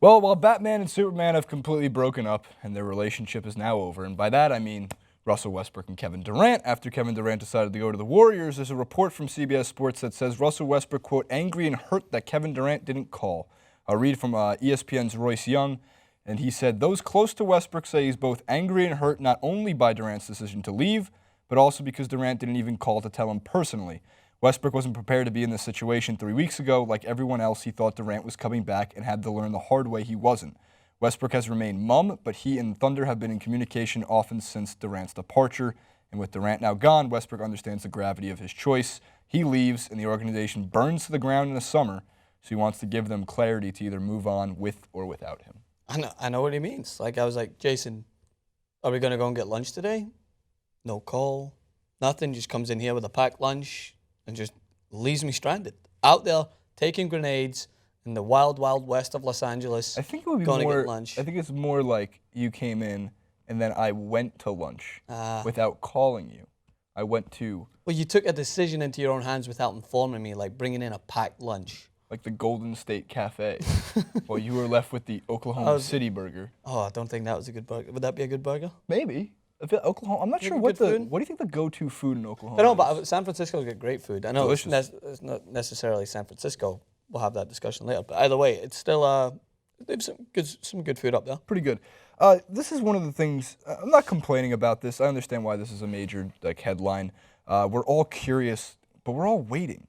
Well, while Batman and Superman have completely broken up and their relationship is now over, and by that I mean Russell Westbrook and Kevin Durant, after Kevin Durant decided to go to the Warriors, there's a report from CBS Sports that says Russell Westbrook, quote, angry and hurt that Kevin Durant didn't call. I'll read from ESPN's Royce Young, and he said, those close to Westbrook say he's both angry and hurt not only by Durant's decision to leave, but also because Durant didn't even call to tell him personally. Westbrook wasn't prepared to be in this situation 3 weeks ago. Like everyone else, he thought Durant was coming back and had to learn the hard way he wasn't. Westbrook has remained mum, but he and Thunder have been in communication often since Durant's departure. And with Durant now gone, Westbrook understands the gravity of his choice. He leaves, and the organization burns to the ground in the summer, so he wants to give them clarity to either move on with or without him. I know what he means. Like, I was like, Jason, are we going to go and get lunch today? No call. Nothing. Just comes in here with a packed lunch and just leaves me stranded. Out there, taking grenades in the wild, wild west of Los Angeles. I think it would be going more, to get lunch. I think it's more like you came in and then I went to lunch without calling you. I went to... Well, you took a decision into your own hands without informing me, like bringing in a packed lunch. Like the Golden State Cafe. Well, you were left with the Oklahoma City burger. Oh, I don't think that was a good burger. Would that be a good burger? Maybe. I feel Oklahoma. I'm not sure what do you think the go-to food in Oklahoma? I know, but San Francisco's got great food. I know it's not necessarily San Francisco. We'll have that discussion later. But either way, it's still they have some good food up there. Pretty good. This is one of the things. I'm not complaining about this. I understand why this is a major headline. We're all curious, but we're all waiting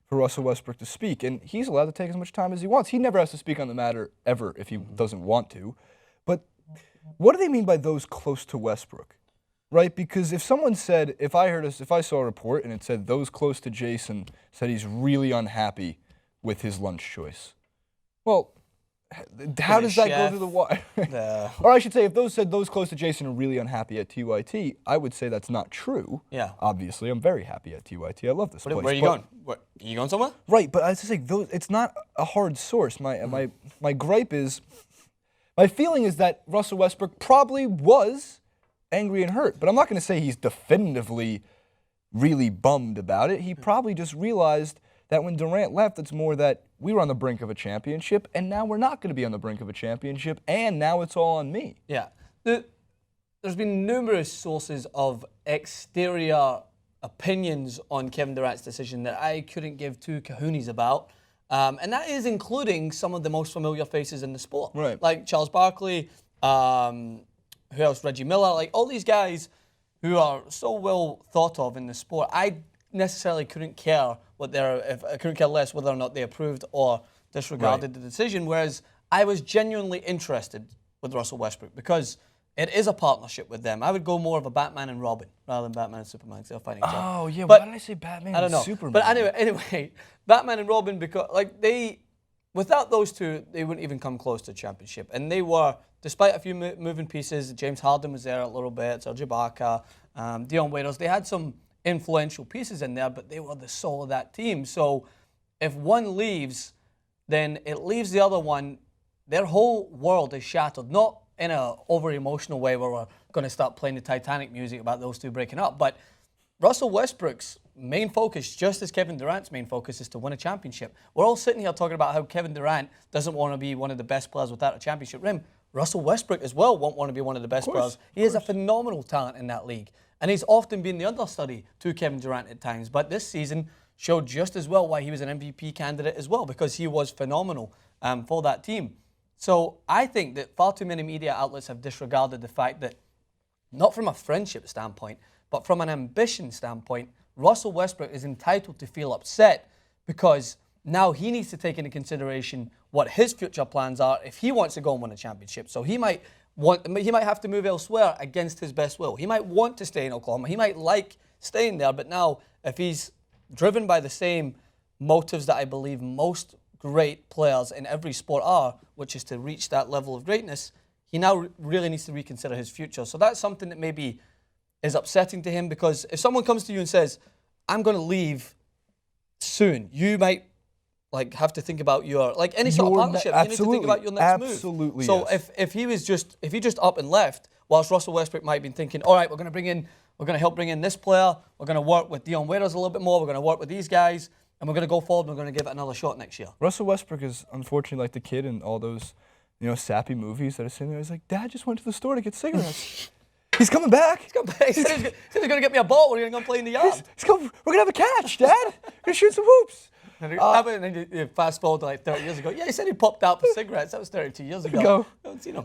for Russell Westbrook to speak, and he's allowed to take as much time as he wants. He never has to speak on the matter ever if he doesn't want to. But what do they mean by those close to Westbrook? Right? Because if someone said, if I saw a report and it said those close to Jason said he's really unhappy with his lunch choice, well, how does that go through the wire? No. Or I should say, if those said those close to Jason are really unhappy at TYT, I would say that's not true. Yeah. Obviously, I'm very happy at TYT. I love this place. Where are you going? Are you going somewhere? Right, but I was just like, it's not a hard source. My gripe is, my feeling is that Russell Westbrook probably was angry and hurt, but I'm not going to say he's definitively really bummed about it. He probably just realized that when Durant left, it's more that we were on the brink of a championship, and now we're not going to be on the brink of a championship, and now it's all on me. Yeah. There's been numerous sources of exterior opinions on Kevin Durant's decision that I couldn't give two kahunas about, and that is including some of the most familiar faces in the sport. Right. Like Charles Barkley, who else? Reggie Miller, like all these guys who are so well thought of in the sport. I necessarily couldn't care I couldn't care less whether or not they approved or disregarded the decision, whereas I was genuinely interested with Russell Westbrook because it is a partnership with them. I would go more of a Batman and Robin rather than Batman and Superman because they're fighting each other. Oh, yeah, but why did I say Batman I don't know. and Superman? But anyway, Batman and Robin, because without those two, they wouldn't even come close to a championship. And they were, despite a few moving pieces, James Harden was there a little bit, Serge Ibaka, Dion Waiters, they had some influential pieces in there, but they were the soul of that team. So if one leaves, then it leaves the other one, their whole world is shattered. Not in an over-emotional way where we're going to start playing the Titanic music about those two breaking up, but Russell Westbrook's main focus, just as Kevin Durant's main focus, is to win a championship. We're all sitting here talking about how Kevin Durant doesn't want to be one of the best players without a championship ring. Russell Westbrook as well won't want to be one of the best players. He is a phenomenal talent in that league. And he's often been the understudy to Kevin Durant at times. But this season showed just as well why he was an MVP candidate as well, because he was phenomenal for that team. So I think that far too many media outlets have disregarded the fact that, not from a friendship standpoint, but from an ambition standpoint, Russell Westbrook is entitled to feel upset because now he needs to take into consideration what his future plans are if he wants to go and win a championship. So he might have to move elsewhere against his best will. He might want to stay in Oklahoma. He might like staying there, but now if he's driven by the same motives that I believe most great players in every sport are, which is to reach that level of greatness, he now really needs to reconsider his future. So that's something that maybe is upsetting to him, because if someone comes to you and says, I'm going to leave soon, you might have to think about any sort of partnership. You need to think about your next move. Absolutely. So if he just up and left, whilst Russell Westbrook might have been thinking, all right, we're going to help bring in this player, we're going to work with Dion Waiters a little bit more, we're going to work with these guys, and we're going to go forward and we're going to give it another shot next year. Russell Westbrook is unfortunately like the kid in all those sappy movies that are sitting there. He's like, Dad just went to the store to get cigarettes. He's coming back. He said he's going to get me a ball. We're going to go play in the yard. We're going to have a catch, Dad. We're going to shoot some hoops. And then you fast forward to like 30 years ago. Yeah, he said he popped out for cigarettes. That was 32 years ago. I haven't seen him.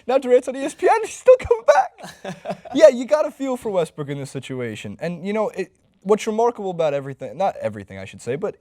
now Durant's on ESPN. He's still coming back. Yeah, you got to feel for Westbrook in this situation. And, what's remarkable about everything, not everything I should say, but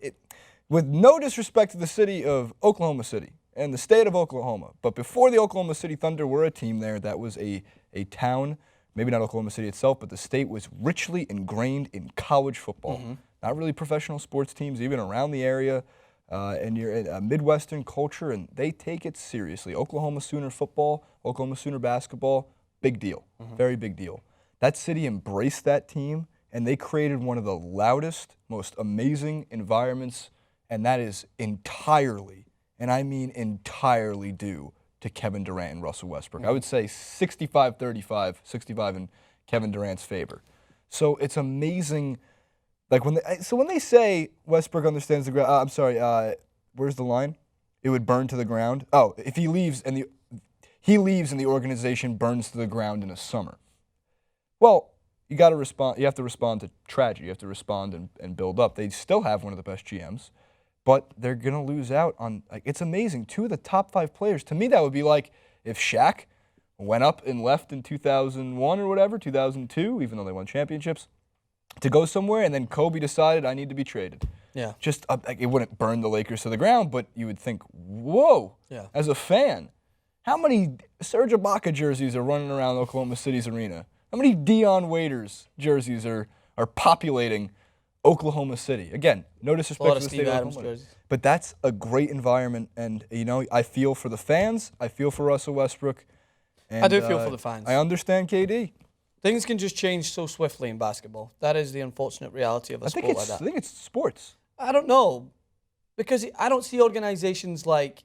with no disrespect to the city of Oklahoma City and the state of Oklahoma, but before the Oklahoma City Thunder were a team there, that was a town, maybe not Oklahoma City itself, but the state was richly ingrained in college football. Not really professional sports teams, even around the area, and you're in a Midwestern culture, and they take it seriously. Oklahoma Sooner football, Oklahoma Sooner basketball, big deal, very big deal. That city embraced that team, and they created one of the loudest, most amazing environments, and that is entirely, and I mean entirely due to Kevin Durant and Russell Westbrook. I would say 65-35, 65 in Kevin Durant's favor. So it's amazing. Like when they say Westbrook understands the ground, where's the line? It would burn to the ground. Oh, if he leaves and the organization burns to the ground in a summer. Well, you got to respond. You have to respond to tragedy. You have to respond and build up. They still have one of the best GMs. But they're going to lose out on, it's amazing. 2 of the top 5 players. To me, that would be like if Shaq went up and left in 2001 or whatever, 2002, even though they won championships, to go somewhere, and then Kobe decided, I need to be traded. Yeah. Just, it wouldn't burn the Lakers to the ground, but you would think, whoa, as a fan, how many Serge Ibaka jerseys are running around Oklahoma City's arena? How many Dion Waiters jerseys are populating Oklahoma City? Again, no disrespect to the state of Oklahoma, but that's a great environment, and I feel for the fans. I feel for Russell Westbrook. And, I do feel for the fans. I understand KD. Things can just change so swiftly in basketball. That is the unfortunate reality of a sport like that. I think it's sports. I don't know, because I don't see organizations like,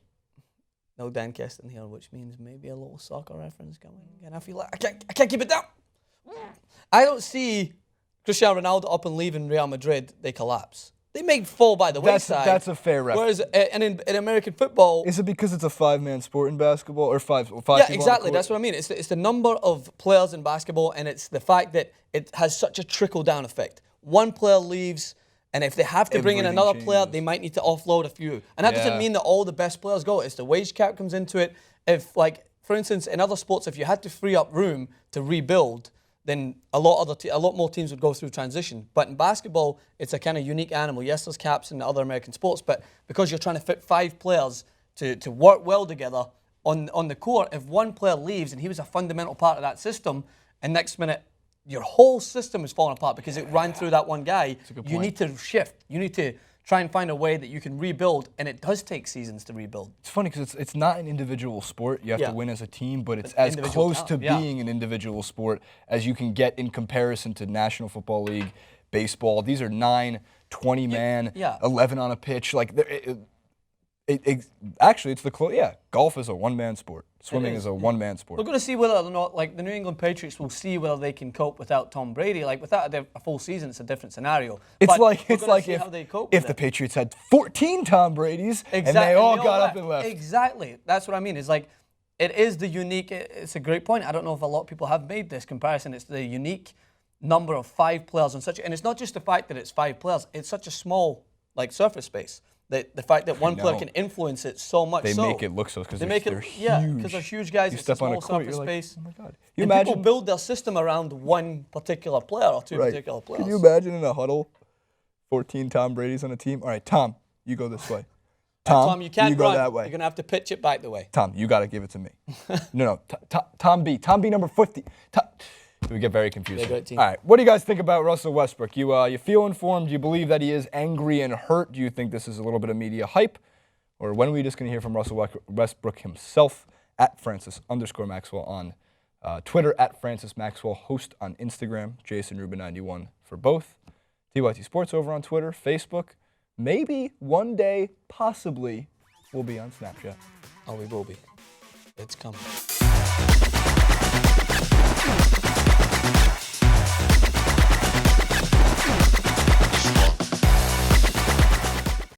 no Dan Keston here, which means maybe a little soccer reference coming, and I feel like I can't keep it down. I don't see Cristiano Ronaldo up and leaving Real Madrid, they collapse. They may fall by the wayside. That's a fair reference. Whereas in American football... Is it because it's a 5-man sport in basketball? Or five yeah, exactly. That's what I mean. It's the number of players in basketball, and it's the fact that it has such a trickle-down effect. One player leaves, and if they have to bring in another player, they might need to offload a few. And that doesn't mean that all the best players go. It's the wage cap comes into it. If, for instance, in other sports, if you had to free up room to rebuild, then a lot more teams would go through transition. But in basketball, it's a kind of unique animal. Yes, there's caps in the other American sports, but because you're trying to fit 5 players to work well together on the court, if one player leaves and he was a fundamental part of that system, and next minute your whole system is falling apart because it ran through that one guy, you need to shift. You need to try and find a way that you can rebuild, and it does take seasons to rebuild. It's funny because it's not an individual sport. You have to win as a team, but it's as close to being an individual sport as you can get in comparison to National Football League, baseball. These are 9, 20-man, 11 on a pitch. Actually, it's golf is a one-man sport. Swimming is a one-man sport. We're going to see whether or not, the New England Patriots will see whether they can cope without Tom Brady. Without a full season, it's a different scenario. It's like if the Patriots had 14 Tom Bradys and they all got up and left. Exactly. That's what I mean. It's it is the unique. It's a great point. I don't know if a lot of people have made this comparison. It's the unique number of 5 players on and it's not just the fact that it's 5 players. It's such a small surface space. The fact that one player can influence it so much. They make it look so because they're huge. Yeah, because they're huge guys. It's a small surface space. Oh my God! People build their system around one particular player or 2 particular players. Can you imagine in a huddle, 14 Tom Bradys on a team? All right, Tom, you go this way. Tom, you can't go that way. You're gonna have to pitch it back the way. Tom, you got to give it to me. No, Tom B number 50. We get very confused. All right, what do you guys think about Russell Westbrook? You feel informed? Do you believe that he is angry and hurt? Do you think this is a little bit of media hype? Or when are we just going to hear from Russell Westbrook himself at Francis_Maxwell on Twitter, at Francis Maxwell, host on Instagram, Jason Rubin91 for both. TYT Sports over on Twitter, Facebook. Maybe one day, possibly, we'll be on Snapchat. Oh, we will be. It's coming.